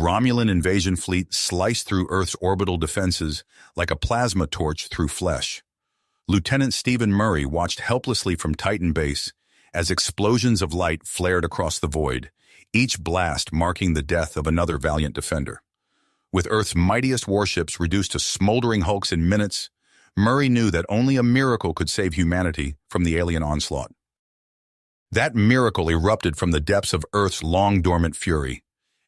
Romulan invasion fleet sliced through Earth's orbital defenses like a plasma torch through flesh. Lieutenant Stephen Murray watched helplessly from Titan Base as explosions of light flared across the void, each blast marking the death of another valiant defender. With Earth's mightiest warships reduced to smoldering hulks in minutes, Murray knew that only a miracle could save humanity from the alien onslaught. That miracle erupted from the depths of Earth's long-dormant fury.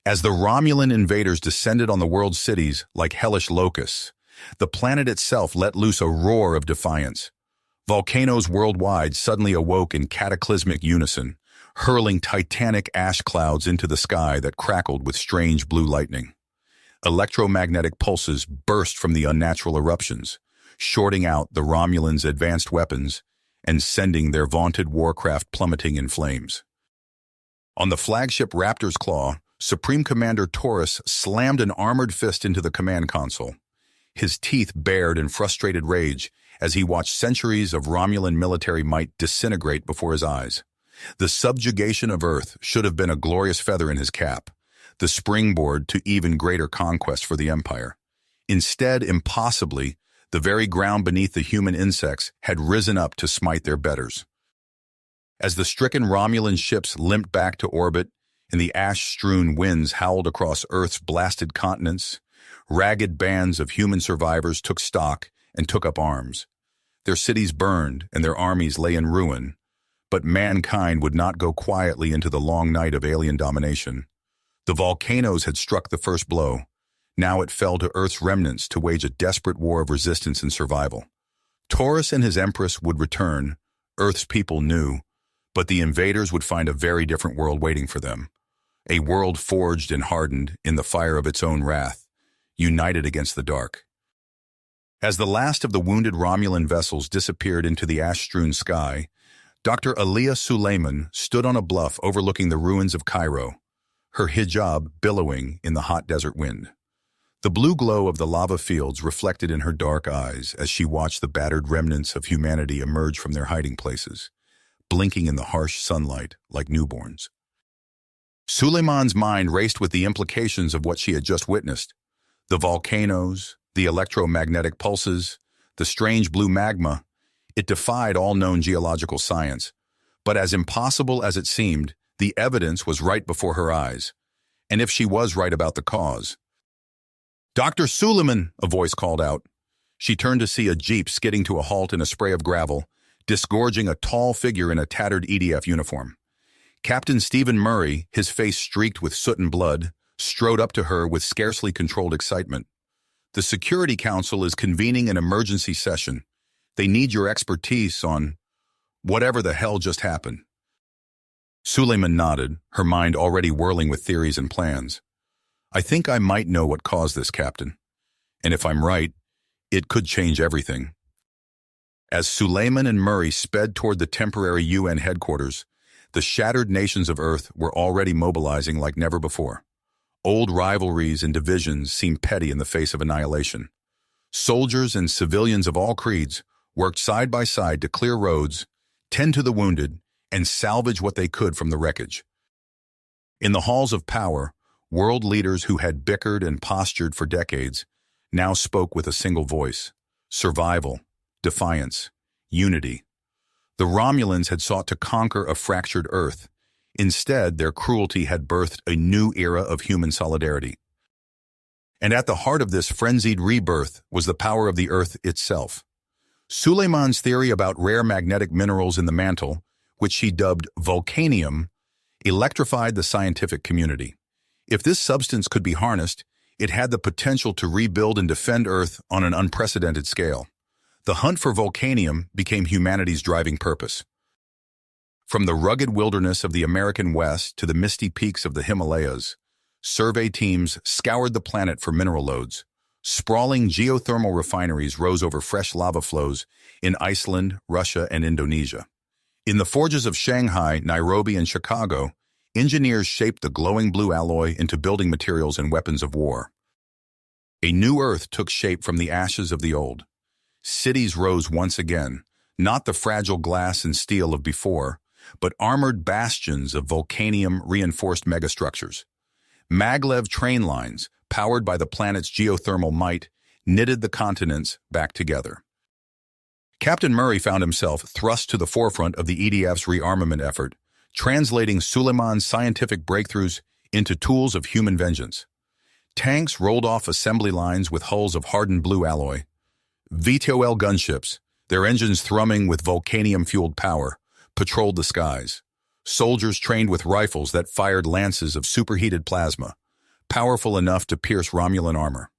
As the Romulan invaders descended on the world's cities like hellish locusts, the planet itself let loose a roar of defiance. Volcanoes worldwide suddenly awoke in cataclysmic unison, hurling titanic ash clouds into the sky that crackled with strange blue lightning. Electromagnetic pulses burst from the unnatural eruptions, shorting out the Romulans' advanced weapons and sending their vaunted warcraft plummeting in flames. On the flagship Raptor's Claw, Supreme Commander Taurus slammed an armored fist into the command console, his teeth bared in frustrated rage as he watched centuries of Romulan military might disintegrate before his eyes. The subjugation of Earth should have been a glorious feather in his cap, the springboard to even greater conquest for the Empire. Instead, impossibly, the very ground beneath the human insects had risen up to smite their betters. As the stricken Romulan ships limped back to orbit and the ash-strewn winds howled across Earth's blasted continents, ragged bands of human survivors took stock and took up arms. Their cities burned and their armies lay in ruin, but mankind would not go quietly into the long night of alien domination. The Volcanoes had struck the first blow. Now it fell to Earth's remnants to wage a desperate war of resistance and survival. Taurus and his Empress would return, Earth's people knew, but the invaders would find a very different world waiting for them. A world forged and hardened in the fire of its own wrath, united against the dark. As the last of the wounded Romulan vessels disappeared into the ash-strewn sky, Dr. Aliyah Suleiman stood on a bluff overlooking the ruins of Cairo, her hijab billowing in the hot desert wind. The blue glow of the lava fields reflected in her dark eyes as she watched the battered remnants of humanity emerge from their hiding places, blinking in the harsh sunlight like newborns. Suleiman's mind raced with the implications of what she had just witnessed. The volcanoes, the electromagnetic pulses, the strange blue magma. It defied all known geological science. But as impossible as it seemed, the evidence was right before her eyes. And if she was right about the cause. "Dr. Suleiman," a voice called out. She turned to see a jeep skidding to a halt in a spray of gravel, disgorging a tall figure in a tattered EDF uniform. Captain Stephen Murray, his face streaked with soot and blood, strode up to her with scarcely controlled excitement. "The Security Council is convening an emergency session. They need your expertise on whatever the hell just happened." Suleiman nodded, her mind already whirling with theories and plans. "I think I might know what caused this, Captain. And if I'm right, it could change everything." As Suleiman and Murray sped toward the temporary UN headquarters, the shattered nations of Earth were already mobilizing like never before. Old rivalries and divisions seemed petty in the face of annihilation. Soldiers and civilians of all creeds worked side by side to clear roads, tend to the wounded, and salvage what they could from the wreckage. In the halls of power, world leaders who had bickered and postured for decades now spoke with a single voice: survival, defiance, unity. The Romulans had sought to conquer a fractured Earth. Instead, their cruelty had birthed a new era of human solidarity. And at the heart of this frenzied rebirth was the power of the Earth itself. Suleiman's theory about rare magnetic minerals in the mantle, which she dubbed volcanium, electrified the scientific community. If this substance could be harnessed, it had the potential to rebuild and defend Earth on an unprecedented scale. The hunt for volcanium became humanity's driving purpose. From the rugged wilderness of the American West to the misty peaks of the Himalayas, survey teams scoured the planet for mineral lodes. Sprawling geothermal refineries rose over fresh lava flows in Iceland, Russia, and Indonesia. In the forges of Shanghai, Nairobi, and Chicago, engineers shaped the glowing blue alloy into building materials and weapons of war. A new Earth took shape from the ashes of the old. Cities rose once again, not the fragile glass and steel of before, but armored bastions of volcanium-reinforced megastructures. Maglev train lines, powered by the planet's geothermal might, knitted the continents back together. Captain Murray found himself thrust to the forefront of the EDF's rearmament effort, translating Suleiman's scientific breakthroughs into tools of human vengeance. Tanks rolled off assembly lines with hulls of hardened blue alloy. VTOL gunships, their engines thrumming with volcanium-fueled power, patrolled the skies. Soldiers trained with rifles that fired lances of superheated plasma, powerful enough to pierce Romulan armor.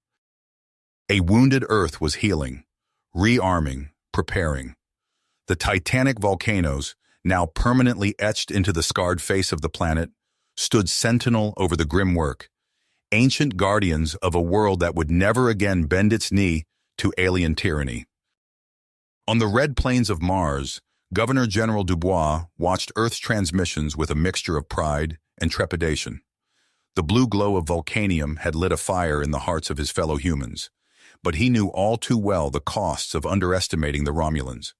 A wounded Earth was healing, rearming, preparing. The titanic volcanoes, now permanently etched into the scarred face of the planet, stood sentinel over the grim work, ancient guardians of a world that would never again bend its knee to alien tyranny. On the red plains of Mars, Governor-General Dubois watched Earth's transmissions with a mixture of pride and trepidation. The blue glow of volcanium had lit a fire in the hearts of his fellow humans, but he knew all too well the costs of underestimating the Romulans.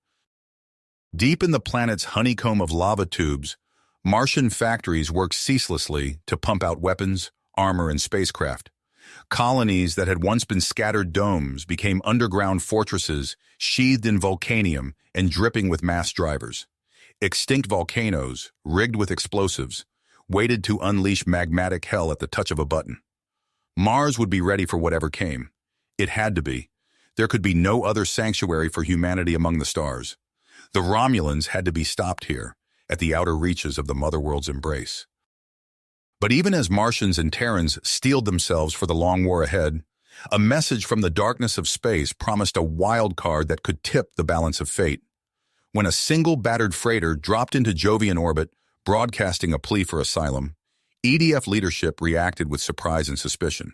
Deep in the planet's honeycomb of lava tubes, Martian factories worked ceaselessly to pump out weapons, armor, and spacecraft. Colonies that had once been scattered domes became underground fortresses sheathed in volcanium and dripping with mass drivers. Extinct volcanoes, rigged with explosives, waited to unleash magmatic hell at the touch of a button. Mars would be ready for whatever came. It had to be. There could be no other sanctuary for humanity among the stars. The Romulans had to be stopped here, at the outer reaches of the Motherworld's embrace. But even as Martians and Terrans steeled themselves for the long war ahead, a message from the darkness of space promised a wild card that could tip the balance of fate. When a single battered freighter dropped into Jovian orbit, broadcasting a plea for asylum, EDF leadership reacted with surprise and suspicion.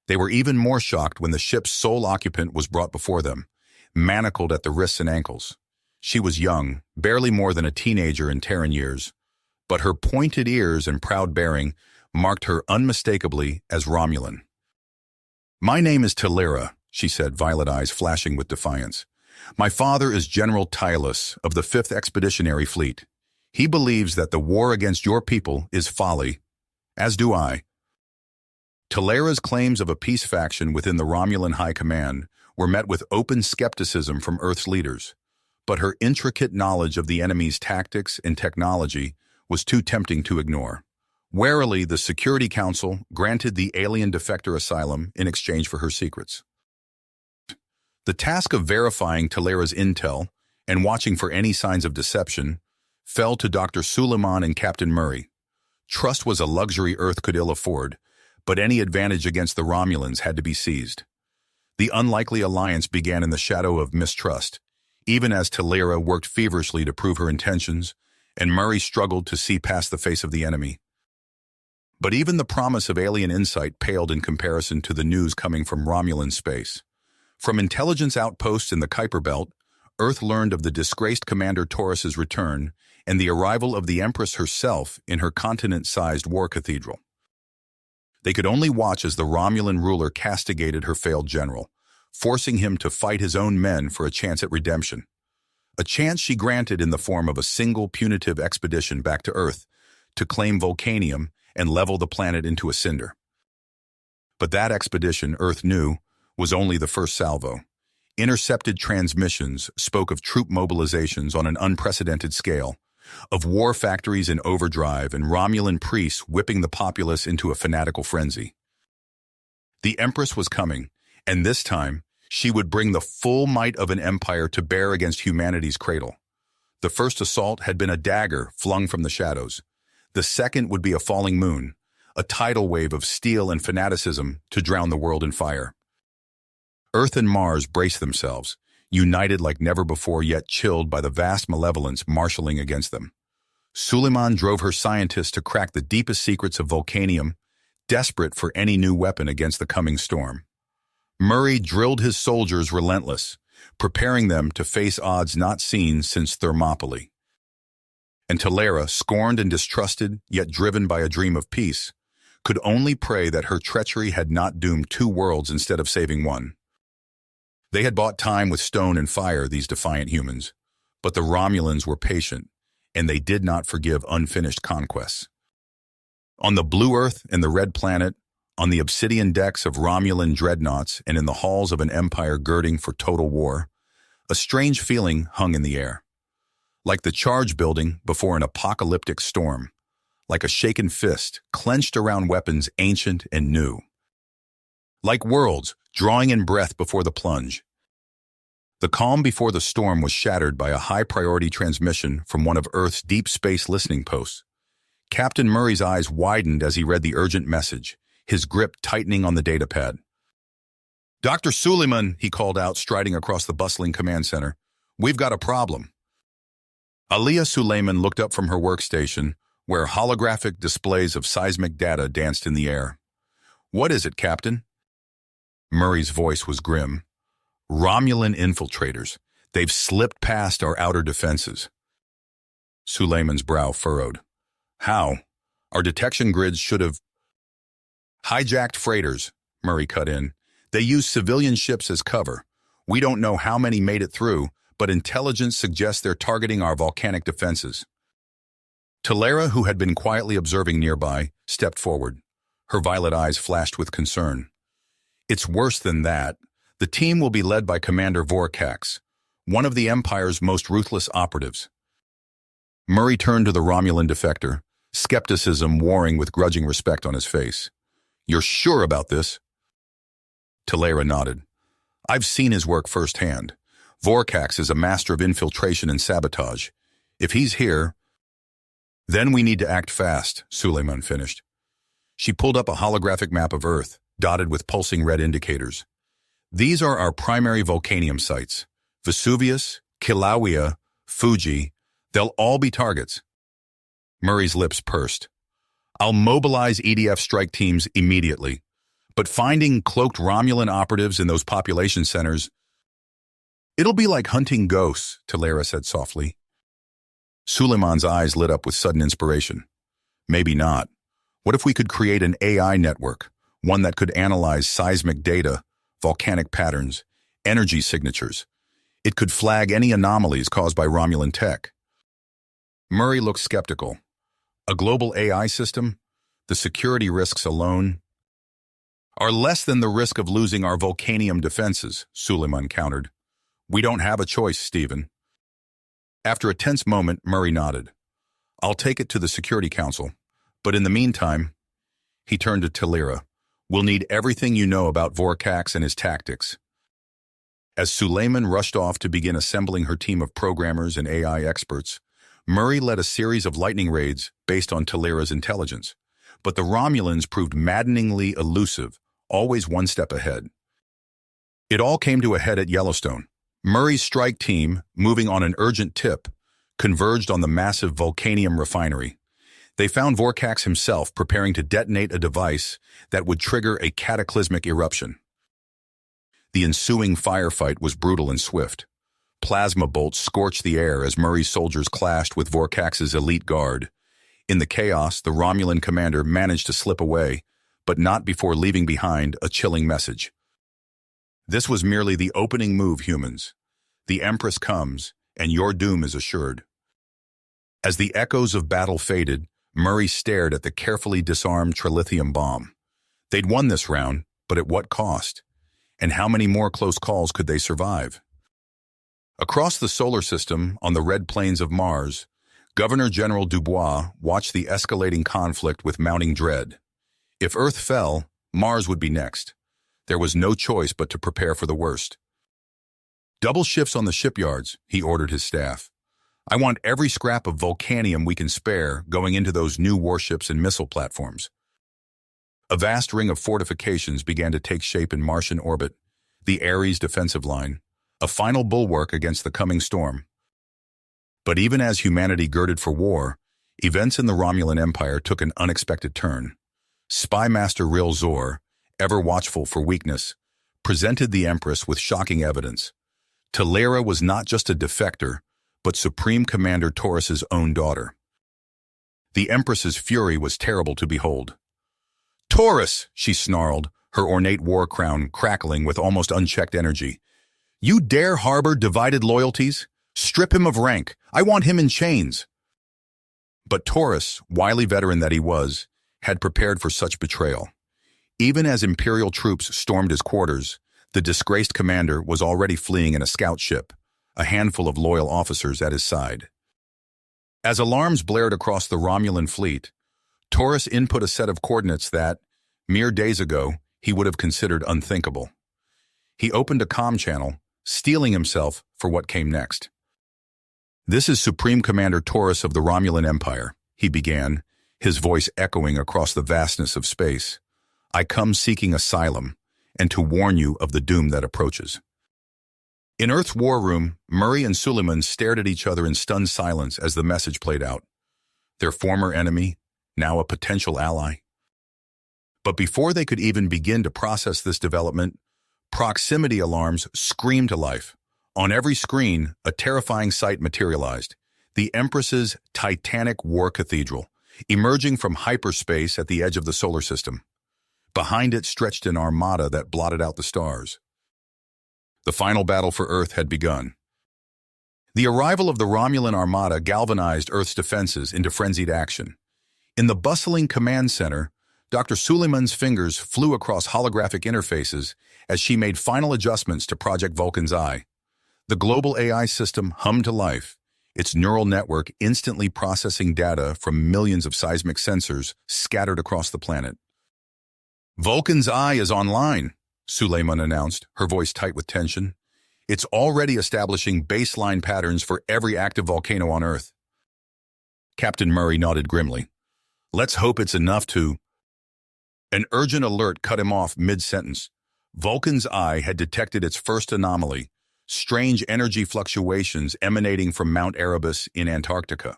They were even more shocked when the ship's sole occupant was brought before them, manacled at the wrists and ankles. She was young, barely more than a teenager in Terran years, but her pointed ears and proud bearing marked her unmistakably as Romulan. "My name is Talira," she said, violet eyes flashing with defiance. "My father is General Tylus of the 5th Expeditionary Fleet. He believes that the war against your people is folly, as do I." Talira's claims of a peace faction within the Romulan High Command were met with open skepticism from Earth's leaders, but her intricate knowledge of the enemy's tactics and technology was too tempting to ignore. Warily, the Security Council granted the alien defector asylum in exchange for her secrets. The task of verifying Talira's intel and watching for any signs of deception fell to Dr. Suleiman and Captain Murray. Trust was a luxury Earth could ill afford, but any advantage against the Romulans had to be seized. The unlikely alliance began in the shadow of mistrust, even as Talira worked feverishly to prove her intentions, and Murray struggled to see past the face of the enemy. But even the promise of alien insight paled in comparison to the news coming from Romulan space. From intelligence outposts in the Kuiper Belt, Earth learned of the disgraced Commander Taurus's return and the arrival of the Empress herself in her continent-sized war cathedral. They could only watch as the Romulan ruler castigated her failed general, forcing him to fight his own men for a chance at redemption. A chance she granted in the form of a single punitive expedition back to Earth to claim Volcanium and level the planet into a cinder. But that expedition, Earth knew, was only the first salvo. Intercepted transmissions spoke of troop mobilizations on an unprecedented scale, of war factories in overdrive and Romulan priests whipping the populace into a fanatical frenzy. The Empress was coming, and this time, she would bring the full might of an empire to bear against humanity's cradle. The first assault had been a dagger flung from the shadows. The second would be a falling moon, a tidal wave of steel and fanaticism to drown the world in fire. Earth and Mars braced themselves, united like never before yet chilled by the vast malevolence marshalling against them. Suleiman drove her scientists to crack the deepest secrets of Volcanium, desperate for any new weapon against the coming storm. Murray drilled his soldiers relentless, preparing them to face odds not seen since Thermopylae. And Talira, scorned and distrusted, yet driven by a dream of peace, could only pray that her treachery had not doomed 2 worlds instead of saving 1. They had bought time with stone and fire, these defiant humans, but the Romulans were patient, and they did not forgive unfinished conquests. On the blue Earth and the red planet, on the obsidian decks of Romulan dreadnoughts, and in the halls of an empire girding for total war, a strange feeling hung in the air. Like the charge building before an apocalyptic storm, like a shaken fist clenched around weapons ancient and new. Like worlds drawing in breath before the plunge. The calm before the storm was shattered by a high-priority transmission from one of Earth's deep space listening posts. Captain Murray's eyes widened as he read the urgent message, his grip tightening on the datapad. "Dr. Suleiman," he called out, striding across the bustling command center. "We've got a problem." Aliyah Suleiman looked up from her workstation, where holographic displays of seismic data danced in the air. "What is it, Captain?" Murray's voice was grim. "Romulan infiltrators. They've slipped past our outer defenses." Suleiman's brow furrowed. "How? Our detection grids should have—" "Hijacked freighters," Murray cut in. "They use civilian ships as cover. We don't know how many made it through, but intelligence suggests they're targeting our volcanic defenses." Talera, who had been quietly observing nearby, stepped forward. Her violet eyes flashed with concern. "It's worse than that. The team will be led by Commander Vorkax, one of the Empire's most ruthless operatives." Murray turned to the Romulan defector, skepticism warring with grudging respect on his face. "You're sure about this?" Talera nodded. "I've seen his work firsthand. Vorkax is a master of infiltration and sabotage. If he's here, then we need to act fast," Suleiman finished. She pulled up a holographic map of Earth, dotted with pulsing red indicators. "These are our primary volcanium sites. Vesuvius, Kilauea, Fuji. They'll all be targets." Murray's lips pursed. "I'll mobilize EDF strike teams immediately. But finding cloaked Romulan operatives in those population centers, it'll be like hunting ghosts," Talera said softly. Suleiman's eyes lit up with sudden inspiration. "Maybe not. What if we could create an AI network, one that could analyze seismic data, volcanic patterns, energy signatures? It could flag any anomalies caused by Romulan tech." Murray looked skeptical. "A global AI system? The security risks alone are less than the risk of losing our volcanium defenses," Suleiman countered. "We don't have a choice, Stephen." After a tense moment, Murray nodded. "I'll take it to the Security Council. But in the meantime," he turned to Talera, "we'll need everything you know about Vorkax and his tactics." As Suleiman rushed off to begin assembling her team of programmers and AI experts, Murray led a series of lightning raids based on Talera's intelligence. But the Romulans proved maddeningly elusive, always one step ahead. It all came to a head at Yellowstone. Murray's strike team, moving on an urgent tip, converged on the massive Volcanium refinery. They found Vorkax himself preparing to detonate a device that would trigger a cataclysmic eruption. The ensuing firefight was brutal and swift. Plasma bolts scorched the air as Murray's soldiers clashed with Vorkax's elite guard. In the chaos, the Romulan commander managed to slip away, but not before leaving behind a chilling message. "This was merely the opening move, humans. The Empress comes, and your doom is assured." As the echoes of battle faded, Murray stared at the carefully disarmed trilithium bomb. They'd won this round, but at what cost? And how many more close calls could they survive? Across the solar system, on the red plains of Mars, Governor General Dubois watched the escalating conflict with mounting dread. If Earth fell, Mars would be next. There was no choice but to prepare for the worst. "Double shifts on the shipyards," he ordered his staff. "I want every scrap of volcanium we can spare going into those new warships and missile platforms." A vast ring of fortifications began to take shape in Martian orbit, the Ares defensive line, a final bulwark against the coming storm. But even as humanity girded for war, events in the Romulan Empire took an unexpected turn. Spy Master Ril Zor, ever watchful for weakness, presented the Empress with shocking evidence. Talera was not just a defector, but Supreme Commander Taurus's own daughter. The Empress's fury was terrible to behold. "Taurus!" she snarled, her ornate war crown crackling with almost unchecked energy. "You dare harbor divided loyalties? Strip him of rank. I want him in chains." But Taurus, wily veteran that he was, had prepared for such betrayal. Even as Imperial troops stormed his quarters, the disgraced commander was already fleeing in a scout ship, a handful of loyal officers at his side. As alarms blared across the Romulan fleet, Taurus input a set of coordinates that, mere days ago, he would have considered unthinkable. He opened a comm channel, steeling himself for what came next. "This is Supreme Commander Taurus of the Romulan Empire," he began, his voice echoing across the vastness of space. "I come seeking asylum, and to warn you of the doom that approaches." In Earth's war room, Murray and Suleiman stared at each other in stunned silence as the message played out. Their former enemy, now a potential ally. But before they could even begin to process this development, proximity alarms screamed to life. On every screen, a terrifying sight materialized: the Empress's titanic war cathedral, emerging from hyperspace at the edge of the solar system. Behind it stretched an armada that blotted out the stars. The final battle for Earth had begun. The arrival of the Romulan armada galvanized Earth's defenses into frenzied action. In the bustling command center, Dr. Suleiman's fingers flew across holographic interfaces as she made final adjustments to Project Vulcan's Eye. The global AI system hummed to life, its neural network instantly processing data from millions of seismic sensors scattered across the planet. "Vulcan's Eye is online," Suleiman announced, her voice tight with tension. "It's already establishing baseline patterns for every active volcano on Earth." Captain Murray nodded grimly. "Let's hope it's enough to—" An urgent alert cut him off mid-sentence. Vulcan's Eye had detected its first anomaly: strange energy fluctuations emanating from Mount Erebus in Antarctica.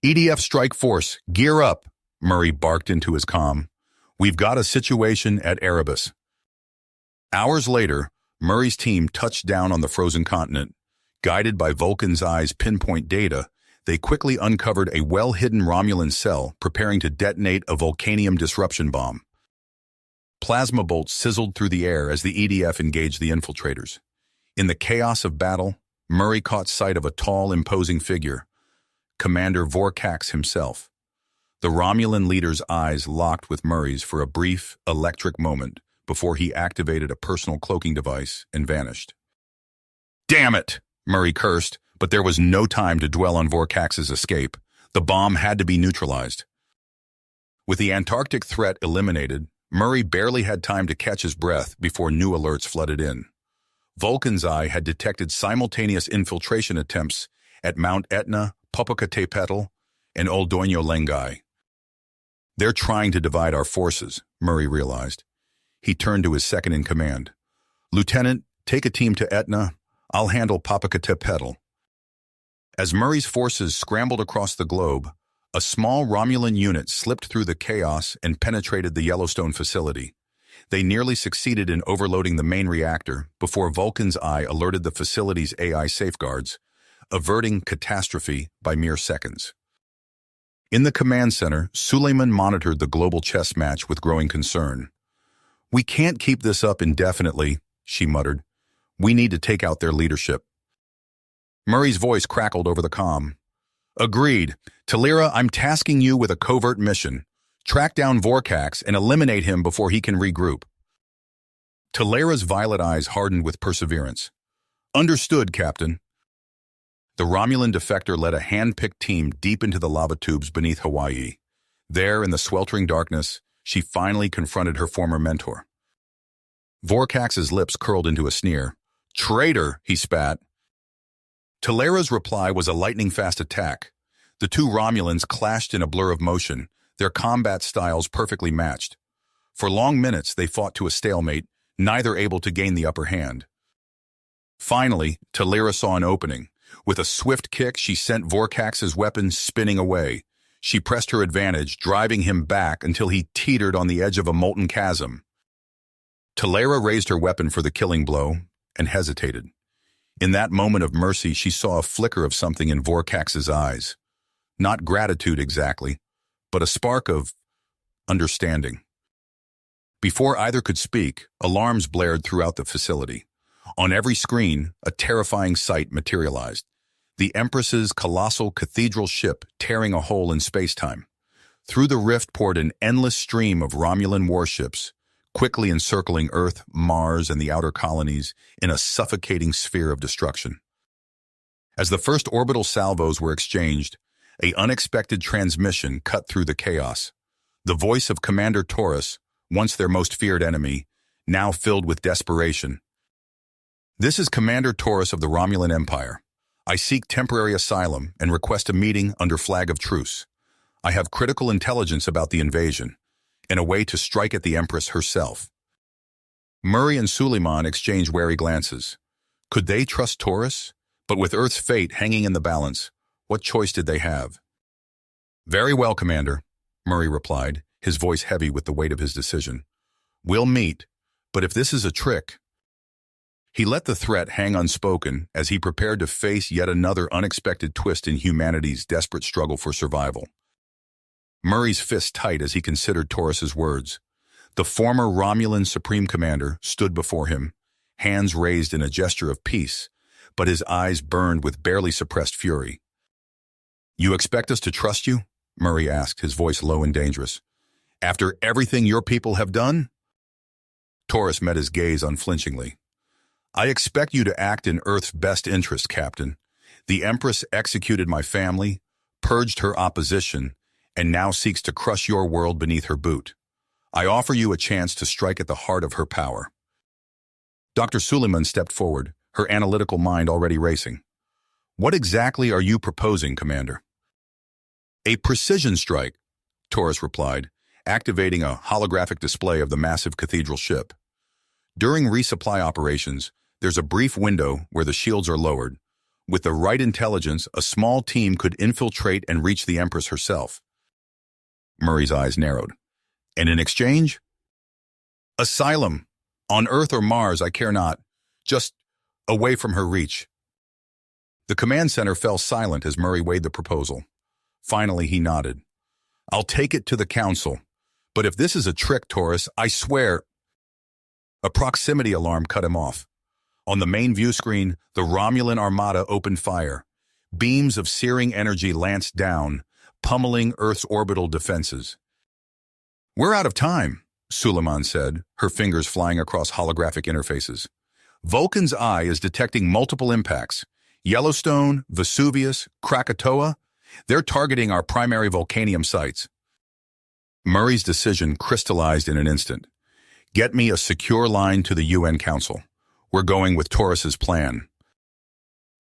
"EDF Strike Force, gear up," Murray barked into his comm. "We've got a situation at Erebus." Hours later, Murray's team touched down on the frozen continent. Guided by Vulcan's Eye's pinpoint data, they quickly uncovered a well-hidden Romulan cell preparing to detonate a volcanium disruption bomb. Plasma bolts sizzled through the air as the EDF engaged the infiltrators. In the chaos of battle, Murray caught sight of a tall, imposing figure, Commander Vorkax himself. The Romulan leader's eyes locked with Murray's for a brief, electric moment before he activated a personal cloaking device and vanished. "Damn it!" Murray cursed, but there was no time to dwell on Vorkax's escape. The bomb had to be neutralized. With the Antarctic threat eliminated, Murray barely had time to catch his breath before new alerts flooded in. Vulcan's Eye had detected simultaneous infiltration attempts at Mount Etna, Popocatépetl, and Oldoño Lengai. "They're trying to divide our forces," Murray realized. He turned to his second-in-command. "Lieutenant, take a team to Etna. I'll handle Popocatépetl." As Murray's forces scrambled across the globe, a small Romulan unit slipped through the chaos and penetrated the Yellowstone facility. They nearly succeeded in overloading the main reactor before Vulcan's Eye alerted the facility's AI safeguards, averting catastrophe by mere seconds. In the command center, Suleiman monitored the global chess match with growing concern. "We can't keep this up indefinitely," she muttered. "We need to take out their leadership." Murray's voice crackled over the comm. "Agreed. Talira, I'm tasking you with a covert mission. Track down Vorkax and eliminate him before he can regroup." Talira's violet eyes hardened with perseverance. "Understood, Captain." The Romulan defector led a hand-picked team deep into the lava tubes beneath Hawaii. There, in the sweltering darkness, she finally confronted her former mentor. Vorkax's lips curled into a sneer. "Traitor," he spat. Talira's reply was a lightning-fast attack. The two Romulans clashed in a blur of motion, their combat styles perfectly matched. For long minutes, they fought to a stalemate, neither able to gain the upper hand. Finally, Talira saw an opening. With a swift kick, she sent Vorkax's weapon spinning away. She pressed her advantage, driving him back until he teetered on the edge of a molten chasm. Talira raised her weapon for the killing blow and hesitated. In that moment of mercy, she saw a flicker of something in Vorkax's eyes. Not gratitude exactly, but a spark of understanding. Before either could speak, alarms blared throughout the facility. On every screen, a terrifying sight materialized. The Empress's colossal cathedral ship tearing a hole in space-time. Through the rift poured an endless stream of Romulan warships, quickly encircling Earth, Mars, and the outer colonies in a suffocating sphere of destruction. As the first orbital salvos were exchanged, an unexpected transmission cut through the chaos. The voice of Commander Taurus, once their most feared enemy, now filled with desperation. "This is Commander Taurus of the Romulan Empire. I seek temporary asylum and request a meeting under flag of truce. I have critical intelligence about the invasion, and a way to strike at the Empress herself." Murray and Suleiman exchanged wary glances. Could they trust Taurus? But with Earth's fate hanging in the balance, what choice did they have? "Very well, Commander," Murray replied, his voice heavy with the weight of his decision. "We'll meet, but if this is a trick—" He let the threat hang unspoken as he prepared to face yet another unexpected twist in humanity's desperate struggle for survival. Murray's fist tight as he considered Taurus's words. The former Romulan Supreme Commander stood before him, hands raised in a gesture of peace, but his eyes burned with barely suppressed fury. "You expect us to trust you?" Murray asked, his voice low and dangerous. "After everything your people have done?" Taurus met his gaze unflinchingly. "I expect you to act in Earth's best interest, Captain. The Empress executed my family, purged her opposition, and now seeks to crush your world beneath her boot. I offer you a chance to strike at the heart of her power." Dr. Suleiman stepped forward, her analytical mind already racing. "What exactly are you proposing, Commander?" "A precision strike," Taurus replied, activating a holographic display of the massive cathedral ship. "During resupply operations, there's a brief window where the shields are lowered. With the right intelligence, a small team could infiltrate and reach the Empress herself." Murray's eyes narrowed. "And in exchange?" "Asylum. On Earth or Mars, I care not. Just away from her reach." The command center fell silent as Murray weighed the proposal. Finally, he nodded. "I'll take it to the Council. But if this is a trick, Taurus, I swear—" A proximity alarm cut him off. On the main view screen, the Romulan armada opened fire. Beams of searing energy lanced down, pummeling Earth's orbital defenses. "We're out of time," Suleiman said, her fingers flying across holographic interfaces. "Vulcan's eye is detecting multiple impacts. Yellowstone, Vesuvius, Krakatoa. They're targeting our primary volcanium sites." Murray's decision crystallized in an instant. "Get me a secure line to the UN Council. We're going with Taurus's plan."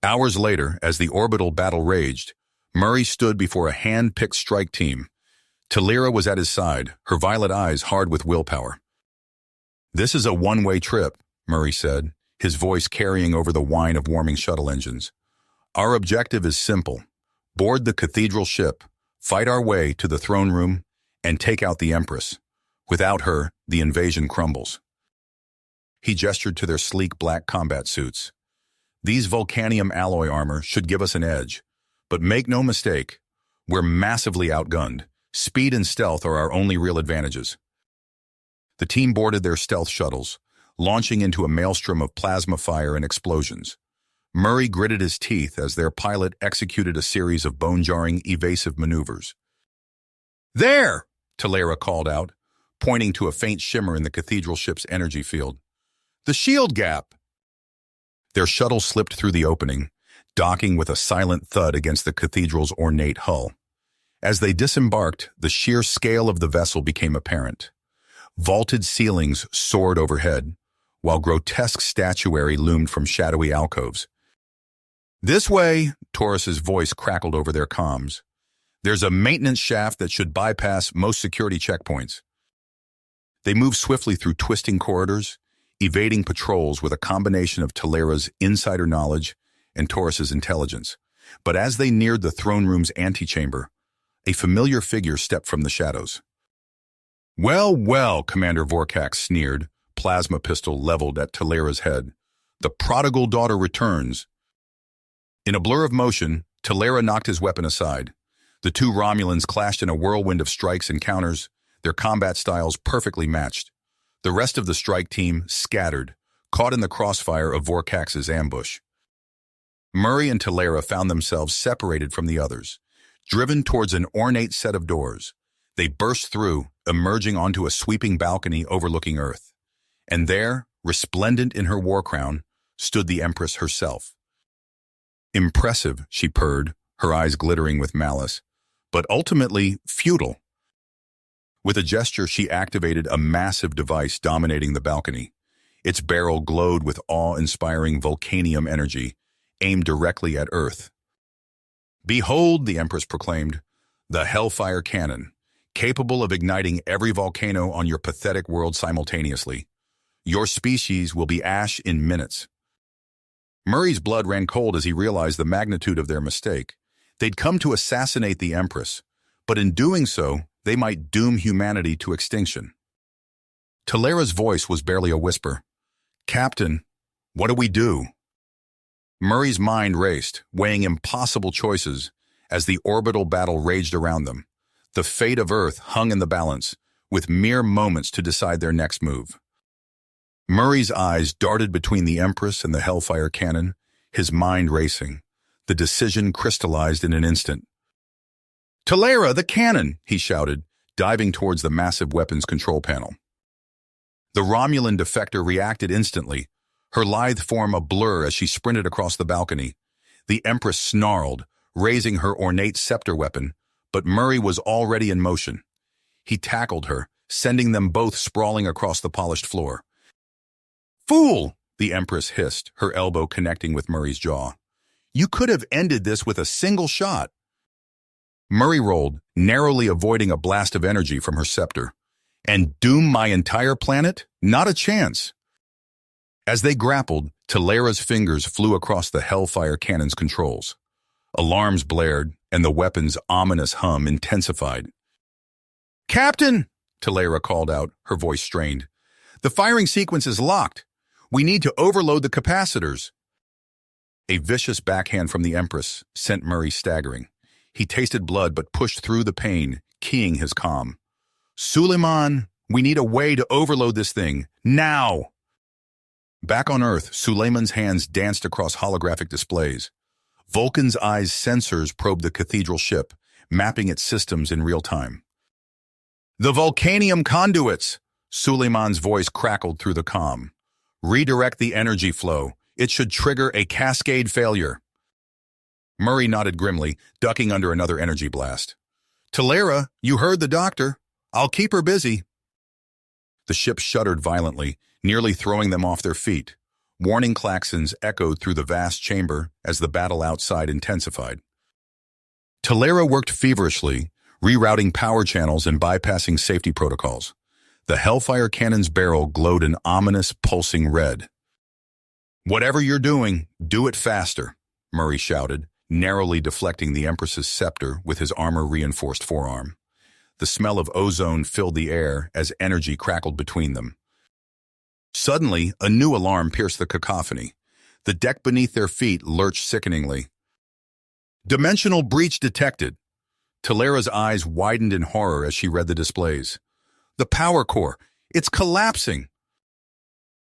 Hours later, as the orbital battle raged, Murray stood before a hand-picked strike team. Talira was at his side, her violet eyes hard with willpower. "This is a one-way trip," Murray said, his voice carrying over the whine of warming shuttle engines. "Our objective is simple. Board the cathedral ship, fight our way to the throne room, and take out the Empress. Without her, the invasion crumbles." He gestured to their sleek black combat suits. "These volcanium alloy armor should give us an edge. But make no mistake, we're massively outgunned. Speed and stealth are our only real advantages." The team boarded their stealth shuttles, launching into a maelstrom of plasma fire and explosions. Murray gritted his teeth as their pilot executed a series of bone-jarring, evasive maneuvers. "There!" Talira called out, pointing to a faint shimmer in the cathedral ship's energy field. "The shield gap!" Their shuttle slipped through the opening, docking with a silent thud against the cathedral's ornate hull. As they disembarked, the sheer scale of the vessel became apparent. Vaulted ceilings soared overhead, while grotesque statuary loomed from shadowy alcoves. "This way," Taurus's voice crackled over their comms. "There's a maintenance shaft that should bypass most security checkpoints." They moved swiftly through twisting corridors, evading patrols with a combination of Talira's insider knowledge and Taurus's intelligence. But as they neared the throne room's antechamber, a familiar figure stepped from the shadows. "Well, well," Commander Vorkax sneered, plasma pistol leveled at Talira's head. "The prodigal daughter returns." In a blur of motion, Talira knocked his weapon aside. The two Romulans clashed in a whirlwind of strikes and counters, their combat styles perfectly matched. The rest of the strike team scattered, caught in the crossfire of Vorkax's ambush. Murray and Talira found themselves separated from the others, driven towards an ornate set of doors. They burst through, emerging onto a sweeping balcony overlooking Earth. And there, resplendent in her war crown, stood the Empress herself. Impressive, she purred, her eyes glittering with malice, but ultimately futile. With a gesture, she activated a massive device dominating the balcony. Its barrel glowed with awe-inspiring volcanium energy, aimed directly at Earth. "Behold," the Empress proclaimed, "the Hellfire Cannon, capable of igniting every volcano on your pathetic world simultaneously. Your species will be ash in minutes." Murray's blood ran cold as he realized the magnitude of their mistake. They'd come to assassinate the Empress, but in doing so, they might doom humanity to extinction. Talera's voice was barely a whisper. "Captain, what do we do?" Murray's mind raced, weighing impossible choices as the orbital battle raged around them. The fate of Earth hung in the balance, with mere moments to decide their next move. Murray's eyes darted between the Empress and the Hellfire Cannon, his mind racing. The decision crystallized in an instant. "Talera, the cannon!" he shouted, diving towards the massive weapons control panel. The Romulan defector reacted instantly, her lithe form a blur as she sprinted across the balcony. The Empress snarled, raising her ornate scepter weapon, but Murray was already in motion. He tackled her, sending them both sprawling across the polished floor. "Fool!" the Empress hissed, her elbow connecting with Murray's jaw. "You could have ended this with a single shot." Murray rolled, narrowly avoiding a blast of energy from her scepter. "And doom my entire planet? Not a chance." As they grappled, Talera's fingers flew across the Hellfire Cannon's controls. Alarms blared, and the weapon's ominous hum intensified. "Captain!" Talera called out, her voice strained. "The firing sequence is locked. We need to overload the capacitors." A vicious backhand from the Empress sent Murray staggering. He tasted blood but pushed through the pain, keying his calm. "Suleiman, we need a way to overload this thing. Now!" Back on Earth, Suleiman's hands danced across holographic displays. Vulcan's eyes' sensors probed the cathedral ship, mapping its systems in real time. "The volcanium conduits!" Suleiman's voice crackled through the comm. "Redirect the energy flow. It should trigger a cascade failure." Murray nodded grimly, ducking under another energy blast. "Talera, you heard the doctor. I'll keep her busy." The ship shuddered violently, nearly throwing them off their feet. Warning klaxons echoed through the vast chamber as the battle outside intensified. Talera worked feverishly, rerouting power channels and bypassing safety protocols. The Hellfire Cannon's barrel glowed an ominous, pulsing red. "Whatever you're doing, do it faster," Murray shouted, narrowly deflecting the Empress's scepter with his armor-reinforced forearm. The smell of ozone filled the air as energy crackled between them. Suddenly, a new alarm pierced the cacophony. The deck beneath their feet lurched sickeningly. "Dimensional breach detected." Talera's eyes widened in horror as she read the displays. "The power core, it's collapsing."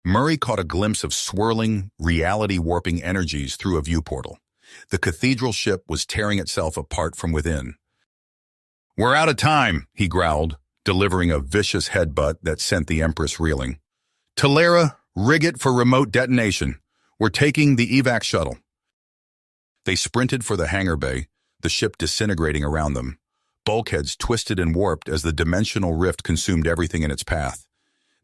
Murray caught a glimpse of swirling, reality-warping energies through a view portal. The cathedral ship was tearing itself apart from within. "We're out of time," he growled, delivering a vicious headbutt that sent the Empress reeling. "Talera, rig it for remote detonation. We're taking the evac shuttle." They sprinted for the hangar bay, the ship disintegrating around them. Bulkheads twisted and warped as the dimensional rift consumed everything in its path.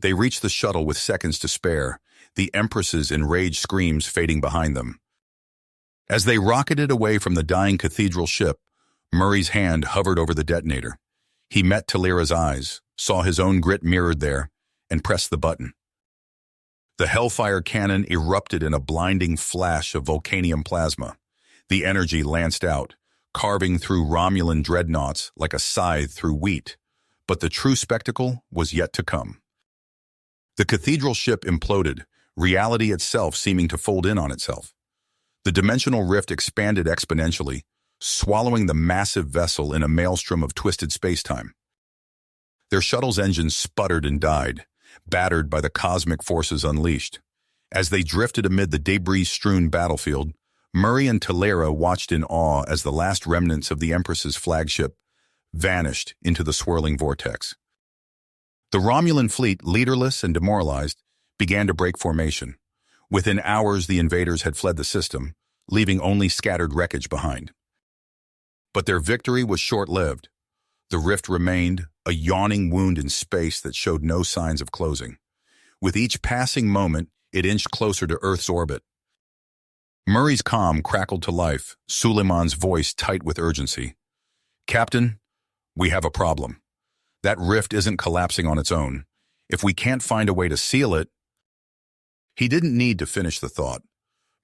They reached the shuttle with seconds to spare, the Empress's enraged screams fading behind them. As they rocketed away from the dying cathedral ship, Murray's hand hovered over the detonator. He met Talera's eyes, saw his own grit mirrored there, and pressed the button. The Hellfire Cannon erupted in a blinding flash of volcanium plasma. The energy lanced out, carving through Romulan dreadnoughts like a scythe through wheat. But the true spectacle was yet to come. The cathedral ship imploded, reality itself seeming to fold in on itself. The dimensional rift expanded exponentially, swallowing the massive vessel in a maelstrom of twisted spacetime. Their shuttle's engines sputtered and died, battered by the cosmic forces unleashed. As they drifted amid the debris-strewn battlefield, Murray and Talera watched in awe as the last remnants of the Empress's flagship vanished into the swirling vortex. The Romulan fleet, leaderless and demoralized, began to break formation. Within hours, the invaders had fled the system, leaving only scattered wreckage behind. But their victory was short-lived. The rift remained, a yawning wound in space that showed no signs of closing. With each passing moment, it inched closer to Earth's orbit. Murray's comm crackled to life, Suleiman's voice tight with urgency. "Captain, we have a problem. That rift isn't collapsing on its own. If we can't find a way to seal it—" He didn't need to finish the thought.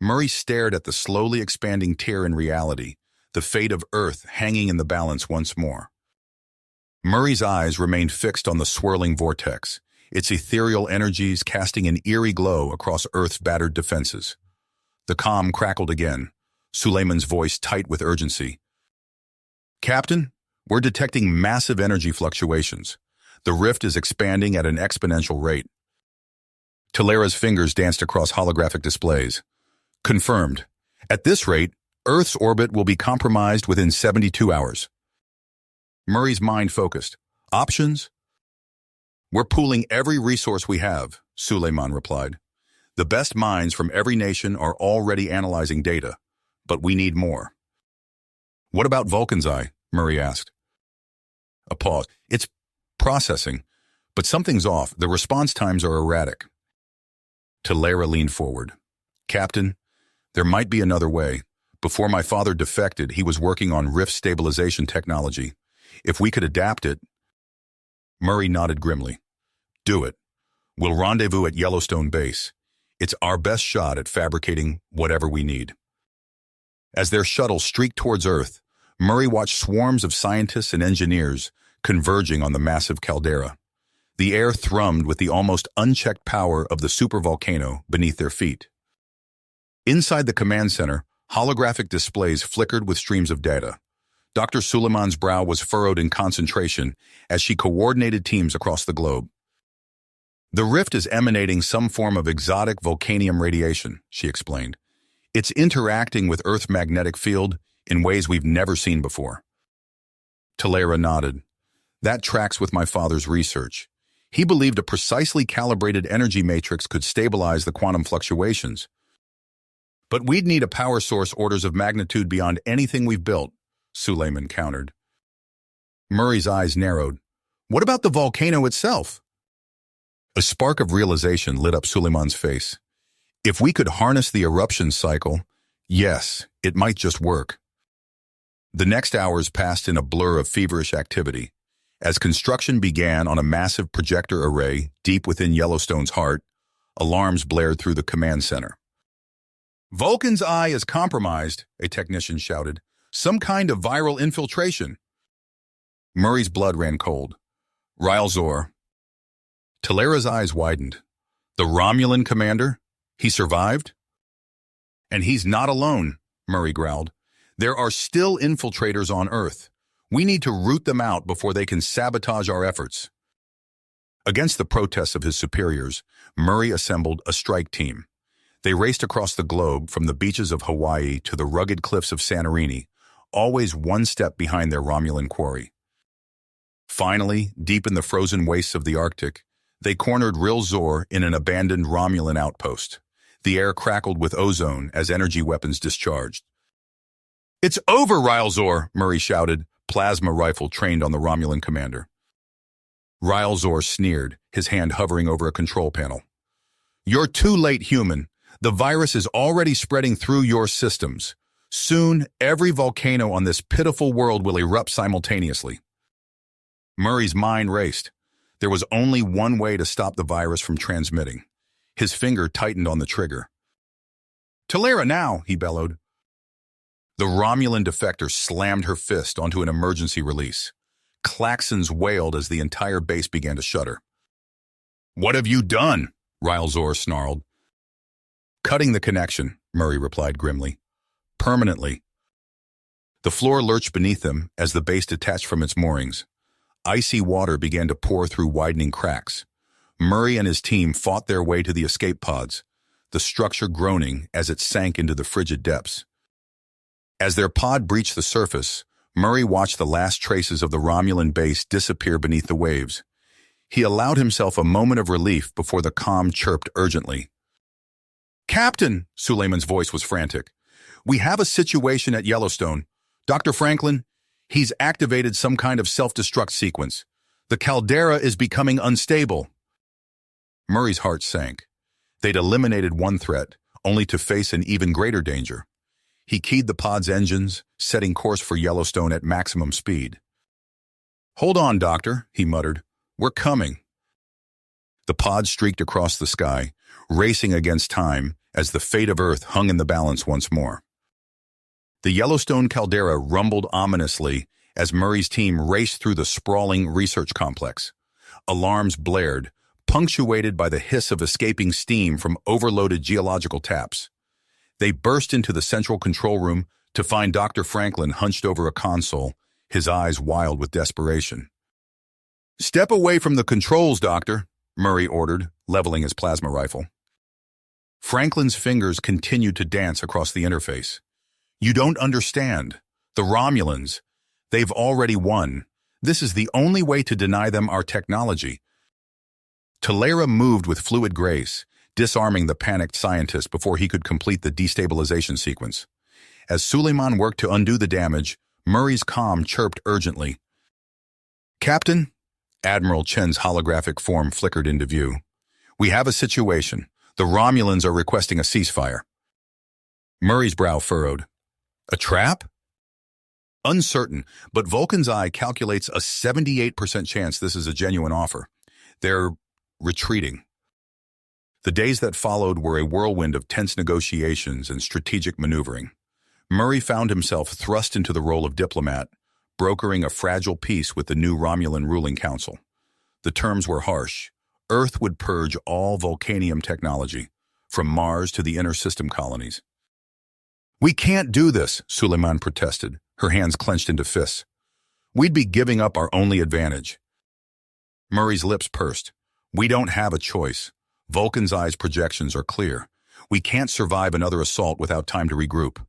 Murray stared at the slowly expanding tear in reality, the fate of Earth hanging in the balance once more. Murray's eyes remained fixed on the swirling vortex, its ethereal energies casting an eerie glow across Earth's battered defenses. The comm crackled again, Suleiman's voice tight with urgency. "Captain, we're detecting massive energy fluctuations. The rift is expanding at an exponential rate." Talera's fingers danced across holographic displays. "Confirmed. At this rate, Earth's orbit will be compromised within 72 hours. Murray's mind focused. "Options?" "We're pooling every resource we have," Suleiman replied. "The best minds from every nation are already analyzing data, but we need more." "What about Vulcan's Eye?" Murray asked. A pause. "It's processing, but something's off. The response times are erratic." Talera leaned forward. "Captain, there might be another way. Before my father defected, he was working on rift stabilization technology. If we could adapt it—" Murray nodded grimly. "Do it. We'll rendezvous at Yellowstone Base. It's our best shot at fabricating whatever we need." As their shuttle streaked towards Earth, Murray watched swarms of scientists and engineers converging on the massive caldera. The air thrummed with the almost unchecked power of the supervolcano beneath their feet. Inside the command center, holographic displays flickered with streams of data. Dr. Suleiman's brow was furrowed in concentration as she coordinated teams across the globe. "The rift is emanating some form of exotic volcanium radiation," she explained. "It's interacting with Earth's magnetic field in ways we've never seen before." Talera nodded. "That tracks with my father's research. He believed a precisely calibrated energy matrix could stabilize the quantum fluctuations. But we'd need a power source orders of magnitude beyond anything we've built," Suleiman countered. Murray's eyes narrowed. "What about the volcano itself?" A spark of realization lit up Suleiman's face. "If we could harness the eruption cycle, yes, it might just work." The next hours passed in a blur of feverish activity. As construction began on a massive projector array deep within Yellowstone's heart, alarms blared through the command center. "Vulcan's Eye is compromised," a technician shouted. "Some kind of viral infiltration." Murray's blood ran cold. "Rylzor." Talera's eyes widened. "The Romulan commander? He survived?" "And he's not alone," Murray growled. "There are still infiltrators on Earth. We need to root them out before they can sabotage our efforts." Against the protests of his superiors, Murray assembled a strike team. They raced across the globe from the beaches of Hawaii to the rugged cliffs of Santorini, always one step behind their Romulan quarry. Finally, deep in the frozen wastes of the Arctic, they cornered Rylzor in an abandoned Romulan outpost. The air crackled with ozone as energy weapons discharged. "It's over, Rylzor!" Murray shouted, plasma rifle trained on the Romulan commander. Rylzor sneered, his hand hovering over a control panel. "You're too late, human. The virus is already spreading through your systems. Soon, every volcano on this pitiful world will erupt simultaneously." Murray's mind raced. There was only one way to stop the virus from transmitting. His finger tightened on the trigger. "Talera now!" he bellowed. The Romulan defector slammed her fist onto an emergency release. Klaxons wailed as the entire base began to shudder. "What have you done?" Rylzor snarled. "Cutting the connection," Murray replied grimly. "Permanently." The floor lurched beneath them as the base detached from its moorings. Icy water began to pour through widening cracks. Murray and his team fought their way to the escape pods, the structure groaning as it sank into the frigid depths. As their pod breached the surface, Murray watched the last traces of the Romulan base disappear beneath the waves. He allowed himself a moment of relief before the comm chirped urgently. "Captain!" Suleiman's voice was frantic. "We have a situation at Yellowstone. Dr. Franklin, he's activated some kind of self-destruct sequence. The caldera is becoming unstable." Murray's heart sank. They'd eliminated one threat, only to face an even greater danger. He keyed the pod's engines, setting course for Yellowstone at maximum speed. "Hold on, Doctor," he muttered. "We're coming." The pod streaked across the sky, racing against time as the fate of Earth hung in the balance once more. The Yellowstone caldera rumbled ominously as Murray's team raced through the sprawling research complex. Alarms blared, punctuated by the hiss of escaping steam from overloaded geological taps. They burst into the central control room to find Dr. Franklin hunched over a console, his eyes wild with desperation. "Step away from the controls, Doctor," Murray ordered, leveling his plasma rifle. Franklin's fingers continued to dance across the interface. "You don't understand. The Romulans. They've already won. This is the only way to deny them our technology." Talera moved with fluid grace, disarming the panicked scientist before he could complete the destabilization sequence. As Suleiman worked to undo the damage, Murray's comm chirped urgently. "Captain?" Admiral Chen's holographic form flickered into view. "We have a situation. The Romulans are requesting a ceasefire." Murray's brow furrowed. "A trap?" "Uncertain, but Vulcan's Eye calculates a 78% chance this is a genuine offer. They're retreating." The days that followed were a whirlwind of tense negotiations and strategic maneuvering. Murray found himself thrust into the role of diplomat, brokering a fragile peace with the new Romulan ruling council. The terms were harsh. Earth would purge all Volcanium technology, from Mars to the inner system colonies. "We can't do this," Suleiman protested, her hands clenched into fists. "We'd be giving up our only advantage." Murray's lips pursed. "We don't have a choice. Vulcan's Eye's projections are clear. We can't survive another assault without time to regroup."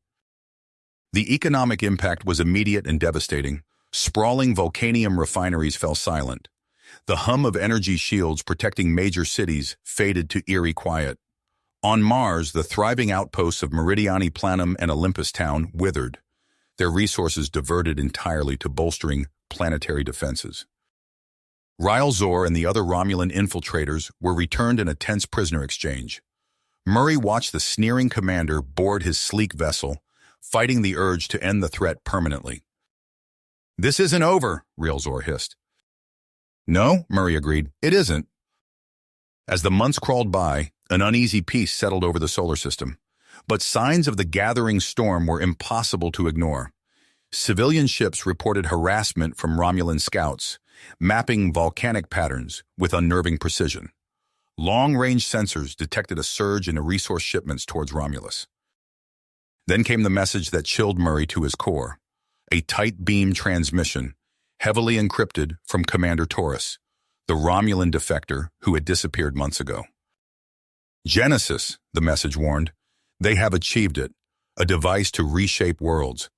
The economic impact was immediate and devastating. Sprawling Volcanium refineries fell silent. The hum of energy shields protecting major cities faded to eerie quiet. On Mars, the thriving outposts of Meridiani Planum and Olympus Town withered, their resources diverted entirely to bolstering planetary defenses. Ryle Zor and the other Romulan infiltrators were returned in a tense prisoner exchange. Murray watched the sneering commander board his sleek vessel, fighting the urge to end the threat permanently. "This isn't over," Ryle Zor hissed. "No," Murray agreed, "it isn't." As the months crawled by, an uneasy peace settled over the solar system. But signs of the gathering storm were impossible to ignore. Civilian ships reported harassment from Romulan scouts, mapping volcanic patterns with unnerving precision. Long-range sensors detected a surge in resource shipments towards Romulus. Then came the message that chilled Murray to his core, a tight beam transmission, heavily encrypted from Commander Taurus, the Romulan defector who had disappeared months ago. "Genesis," the message warned. "They have achieved it, a device to reshape worlds."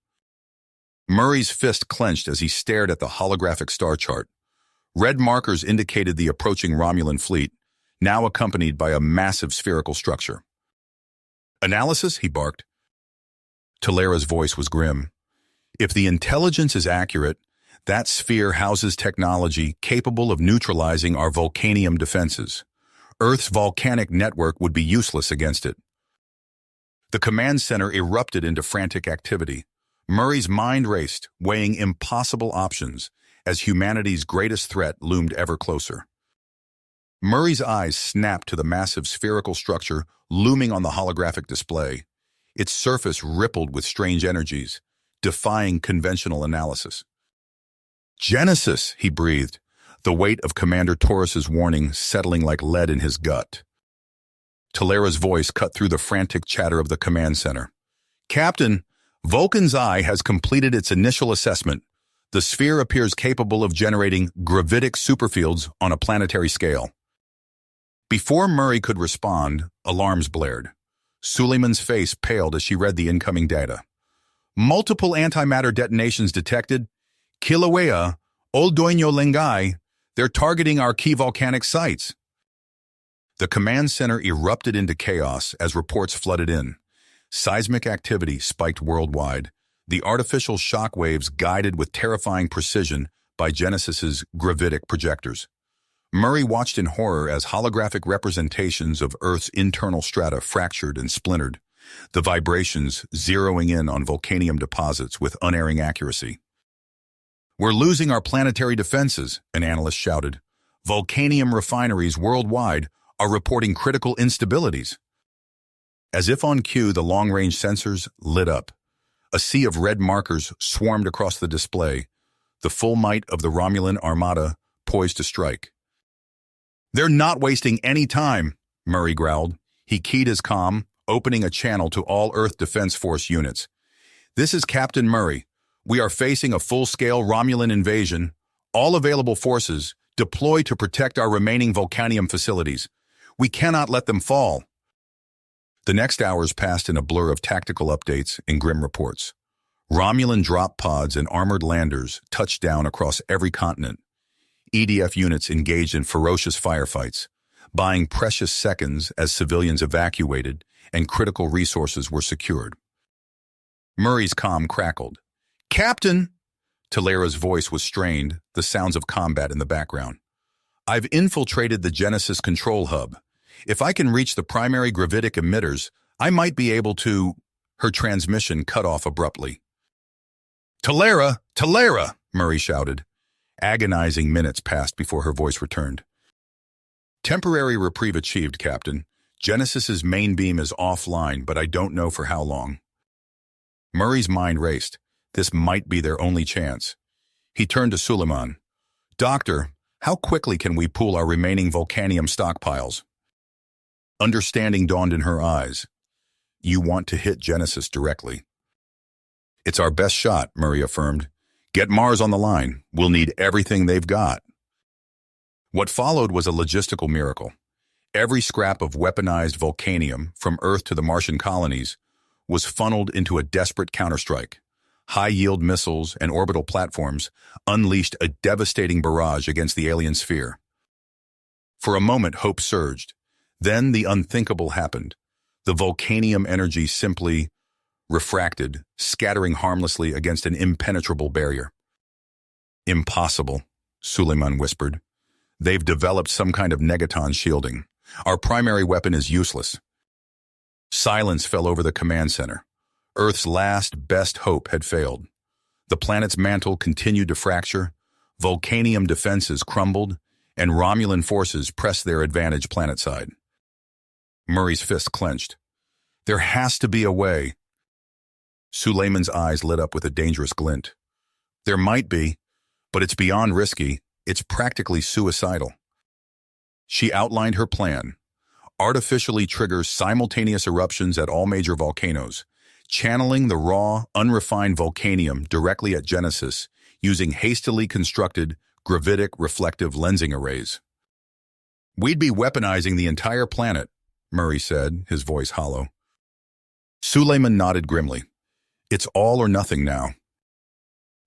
Murray's fist clenched as he stared at the holographic star chart. Red markers indicated the approaching Romulan fleet, now accompanied by a massive spherical structure. "Analysis?" he barked. Talera's voice was grim. "If the intelligence is accurate, that sphere houses technology capable of neutralizing our Volcanium defenses. Earth's volcanic network would be useless against it." The command center erupted into frantic activity. Murray's mind raced, weighing impossible options as humanity's greatest threat loomed ever closer. Murray's eyes snapped to the massive spherical structure looming on the holographic display. Its surface rippled with strange energies, defying conventional analysis. "Genesis," he breathed, the weight of Commander Taurus's warning settling like lead in his gut. Talera's voice cut through the frantic chatter of the command center. "Captain, Vulcan's Eye has completed its initial assessment. The sphere appears capable of generating gravitic superfields on a planetary scale." Before Murray could respond, alarms blared. Suleiman's face paled as she read the incoming data. Multiple antimatter detonations detected. Kilauea, Oldoño Lengai, they're targeting our key volcanic sites. The command center erupted into chaos as reports flooded in. Seismic activity spiked worldwide, the artificial shock waves guided with terrifying precision by Genesis's gravitic projectors. Murray watched in horror as holographic representations of Earth's internal strata fractured and splintered, the vibrations zeroing in on volcanium deposits with unerring accuracy. "We're losing our planetary defenses," an analyst shouted. "Volcanium refineries worldwide are reporting critical instabilities." As if on cue, the long-range sensors lit up. A sea of red markers swarmed across the display, the full might of the Romulan armada poised to strike. "They're not wasting any time," Murray growled. He keyed his comm, opening a channel to all Earth Defense Force units. "This is Captain Murray. We are facing a full-scale Romulan invasion. All available forces deploy to protect our remaining volcanium facilities. We cannot let them fall." The next hours passed in a blur of tactical updates and grim reports. Romulan drop pods and armored landers touched down across every continent. EDF units engaged in ferocious firefights, buying precious seconds as civilians evacuated and critical resources were secured. Murray's comm crackled. "Captain!" Talera's voice was strained, the sounds of combat in the background. "I've infiltrated the Genesis control hub. If I can reach the primary gravitic emitters, I might be able to—" Her transmission cut off abruptly. Talera, Murray shouted. Agonizing minutes passed before her voice returned. "Temporary reprieve achieved, Captain. Genesis's main beam is offline, but I don't know for how long." Murray's mind raced. This might be their only chance. He turned to Suleiman. "Doctor, how quickly can we pool our remaining volcanium stockpiles?" Understanding dawned in her eyes. "You want to hit Genesis directly." "It's our best shot," Murray affirmed. "Get Mars on the line. We'll need everything they've got." What followed was a logistical miracle. Every scrap of weaponized volcanium, from Earth to the Martian colonies, was funneled into a desperate counterstrike. High-yield missiles and orbital platforms unleashed a devastating barrage against the alien sphere. For a moment, hope surged. Then the unthinkable happened. The volcanium energy simply refracted, scattering harmlessly against an impenetrable barrier. "Impossible," Suleiman whispered. "They've developed some kind of negaton shielding. Our primary weapon is useless." Silence fell over the command center. Earth's last, best hope had failed. The planet's mantle continued to fracture, volcanium defenses crumbled, and Romulan forces pressed their advantage planetside. Murray's fist clenched. "There has to be a way." Suleiman's eyes lit up with a dangerous glint. "There might be, but it's beyond risky. It's practically suicidal." She outlined her plan. Artificially trigger simultaneous eruptions at all major volcanoes, channeling the raw, unrefined volcanium directly at Genesis using hastily constructed gravitic reflective lensing arrays. "We'd be weaponizing the entire planet," Murray said, his voice hollow. Suleiman nodded grimly. "It's all or nothing now."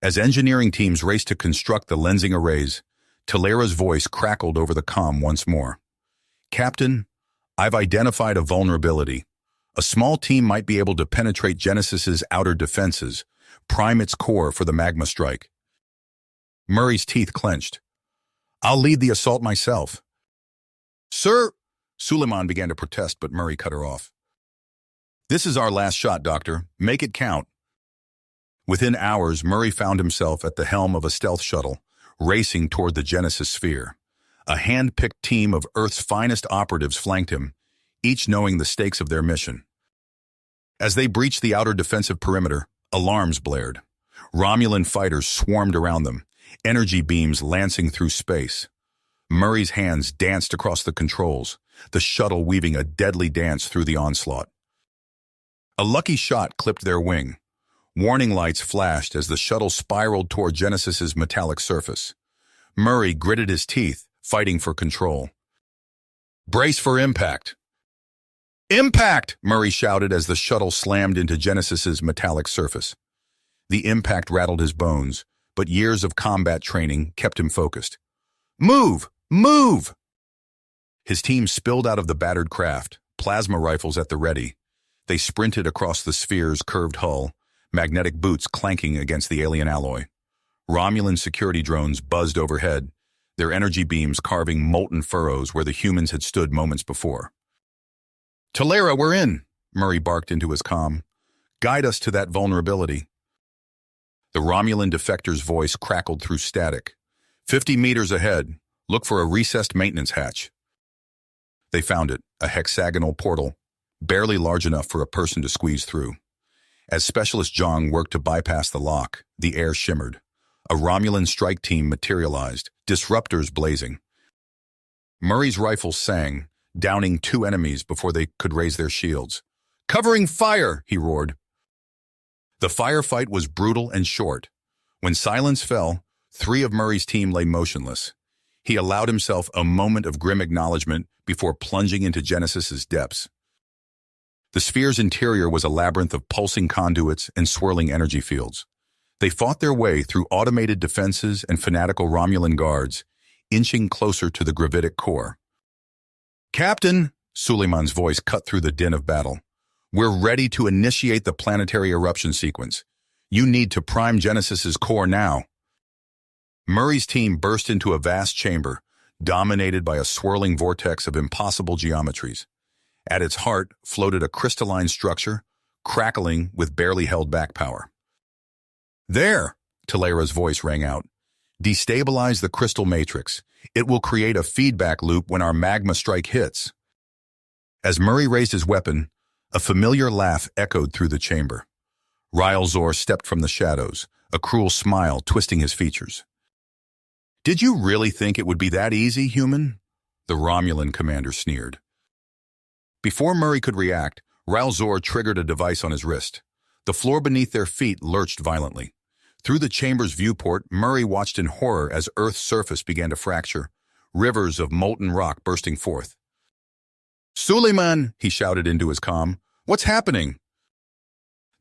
As engineering teams raced to construct the lensing arrays, Talera's voice crackled over the comm once more. "Captain, I've identified a vulnerability. A small team might be able to penetrate Genesis's outer defenses, prime its core for the magma strike." Murray's teeth clenched. "I'll lead the assault myself." "Sir," Suleiman began to protest, but Murray cut her off. "This is our last shot, Doctor. Make it count." Within hours, Murray found himself at the helm of a stealth shuttle, racing toward the Genesis sphere. A hand-picked team of Earth's finest operatives flanked him, each knowing the stakes of their mission. As they breached the outer defensive perimeter, alarms blared. Romulan fighters swarmed around them, energy beams lancing through space. Murray's hands danced across the controls, the shuttle weaving a deadly dance through the onslaught. A lucky shot clipped their wing. Warning lights flashed as the shuttle spiraled toward Genesis's metallic surface. Murray gritted his teeth, fighting for control. "Brace for impact." "Impact!" Murray shouted as the shuttle slammed into Genesis's metallic surface. The impact rattled his bones, but years of combat training kept him focused. Move! Move! His team spilled out of the battered craft, plasma rifles at the ready. They sprinted across the sphere's curved hull, magnetic boots clanking against the alien alloy. Romulan security drones buzzed overhead, their energy beams carving molten furrows where the humans had stood moments before. "Talera, we're in!" Murray barked into his comm. "Guide us to that vulnerability." The Romulan defector's voice crackled through static. 50 meters ahead, look for a recessed maintenance hatch." They found it, a hexagonal portal, barely large enough for a person to squeeze through. As Specialist Zhang worked to bypass the lock, the air shimmered. A Romulan strike team materialized, disruptors blazing. Murray's rifles sang, downing 2 enemies before they could raise their shields. "Covering fire!" he roared. The firefight was brutal and short. When silence fell, 3 of Murray's team lay motionless. He allowed himself a moment of grim acknowledgement before plunging into Genesis's depths. The sphere's interior was a labyrinth of pulsing conduits and swirling energy fields. They fought their way through automated defenses and fanatical Romulan guards, inching closer to the gravitic core. "Captain," Suleiman's voice cut through the din of battle, "we're ready to initiate the planetary eruption sequence. You need to prime Genesis's core now." Murray's team burst into a vast chamber, dominated by a swirling vortex of impossible geometries. At its heart floated a crystalline structure, crackling with barely held back power. "There!" Talera's voice rang out. "Destabilize the crystal matrix. It will create a feedback loop when our magma strike hits." As Murray raised his weapon, a familiar laugh echoed through the chamber. Rylzor stepped from the shadows, a cruel smile twisting his features. "Did you really think it would be that easy, human?" the Romulan commander sneered. Before Murray could react, Rylzor triggered a device on his wrist. The floor beneath their feet lurched violently. Through the chamber's viewport, Murray watched in horror as Earth's surface began to fracture, rivers of molten rock bursting forth. "Suleiman!" he shouted into his comm. "What's happening?"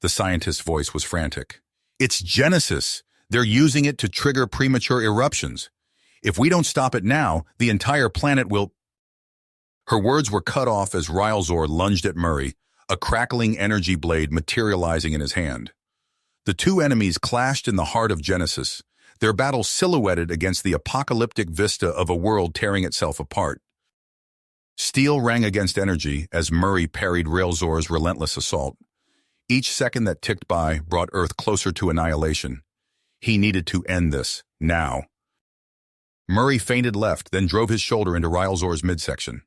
The scientist's voice was frantic. "It's Genesis! They're using it to trigger premature eruptions. If we don't stop it now, the entire planet will—" Her words were cut off as Rylzor lunged at Murray, a crackling energy blade materializing in his hand. The 2 enemies clashed in the heart of Genesis, their battle silhouetted against the apocalyptic vista of a world tearing itself apart. Steel rang against energy as Murray parried Rylzor's relentless assault. Each second that ticked by brought Earth closer to annihilation. He needed to end this, now. Murray feinted left, then drove his shoulder into Rylzor's midsection.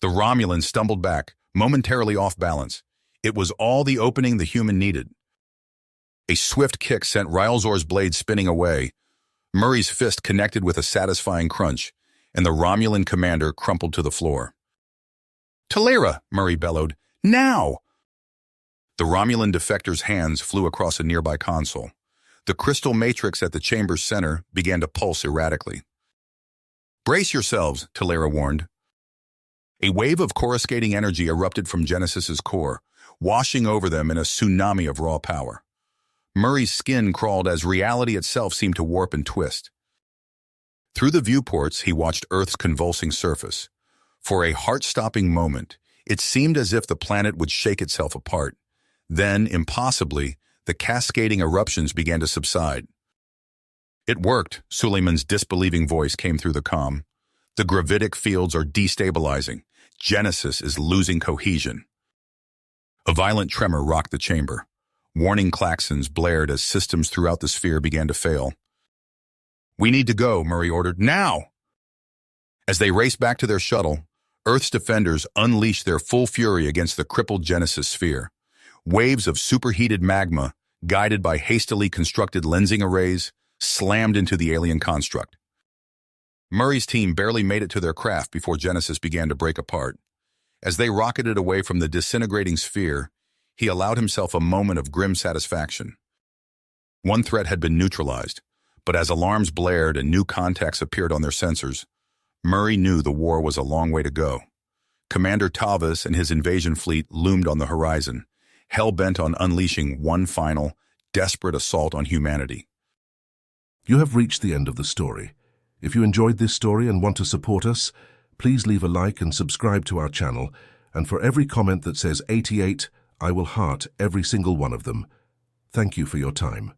The Romulan stumbled back, momentarily off balance. It was all the opening the human needed. A swift kick sent Rylzor's blade spinning away. Murray's fist connected with a satisfying crunch, and the Romulan commander crumpled to the floor. "Talera!" Murray bellowed. "Now!" The Romulan defector's hands flew across a nearby console. The crystal matrix at the chamber's center began to pulse erratically. "Brace yourselves," Talera warned. A wave of coruscating energy erupted from Genesis's core, washing over them in a tsunami of raw power. Murray's skin crawled as reality itself seemed to warp and twist. Through the viewports, he watched Earth's convulsing surface. For a heart-stopping moment, it seemed as if the planet would shake itself apart. Then, impossibly, the cascading eruptions began to subside. "It worked," Suleiman's disbelieving voice came through the comm. "The gravitic fields are destabilizing. Genesis is losing cohesion." A violent tremor rocked the chamber. Warning klaxons blared as systems throughout the sphere began to fail. "We need to go," Murray ordered. "Now!" As they raced back to their shuttle, Earth's defenders unleashed their full fury against the crippled Genesis sphere. Waves of superheated magma, guided by hastily constructed lensing arrays, slammed into the alien construct. Murray's team barely made it to their craft before Genesis began to break apart. As they rocketed away from the disintegrating sphere, he allowed himself a moment of grim satisfaction. One threat had been neutralized, but as alarms blared and new contacts appeared on their sensors, Murray knew the war was a long way to go. Commander Tavis and his invasion fleet loomed on the horizon, hell-bent on unleashing one final, desperate assault on humanity. You have reached the end of the story. If you enjoyed this story and want to support us, please leave a like and subscribe to our channel, and for every comment that says 88, I will heart every single one of them. Thank you for your time.